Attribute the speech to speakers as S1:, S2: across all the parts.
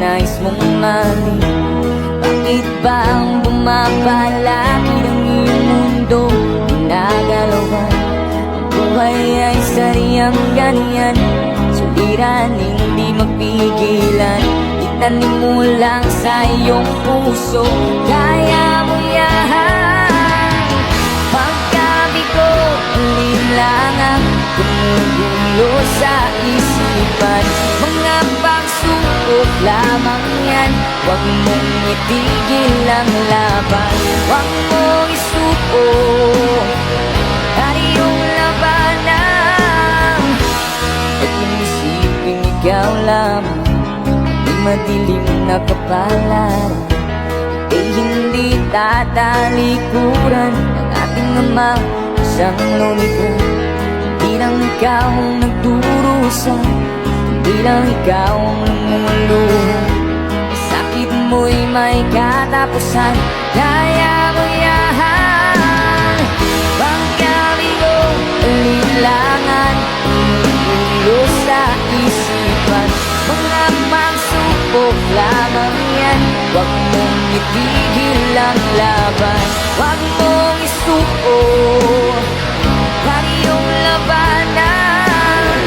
S1: nais mong mali? Bakit ba ang bumapalaki ng iyong mundo? Ginagalawan ang buhay ay saryang ganyan, suliraning di mapigilan. Itanim mo lang sa iyong puso, kaya mo yan. Pagkabigo, linlangan, gumugulo sa isipan. Mga pagsubok lamang yan, huwag mong itigil ang laban. Huwag mong isuko at iyong labanan. At kung isipin ikaw lamang ay madilim na kapalaran, ay hindi tatalikuran ng ating Ama isang lumikha. Hindi lang ikaw ang nagdurusa, hindi lang ikaw ang lumuluha. Sakit mo'y may katapusan, kaya mo yan. Pagkabigo, linlangan, umuulo sa isipan. Mga pagsubok lamang yan, huwag mong itigil ang laban. Huwag mong isuko at iyong labanan.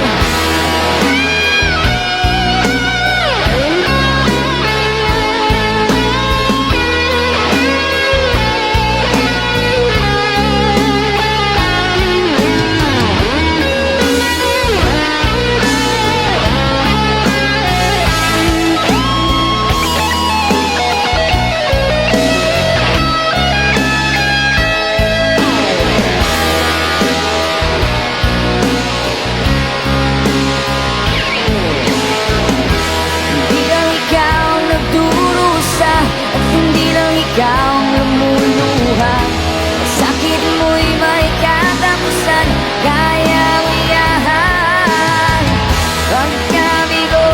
S1: Ikaw ang lumuluha, sakit mo'y may katapusan, kaya mo yan. Pagkabigo,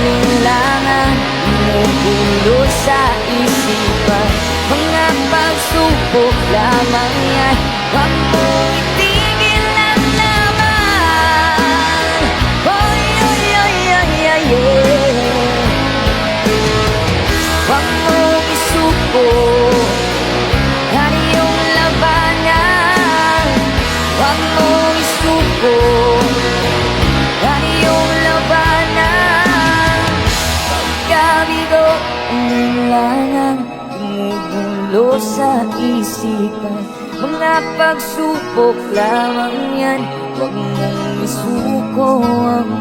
S1: linlangan, umuulo sa isipan. Mga pagsubok lamang yan, huwag mong itigil ang laban. Oy, oy, oy, oy, oy, oy. Huwag mong isuko at iyong labanan. Huwag mong isuko at iyong labanan. Pagkabigo, linlangan, gumugulo sa isipan. Mga pagsubok lamang yan, huwag mong isuko ang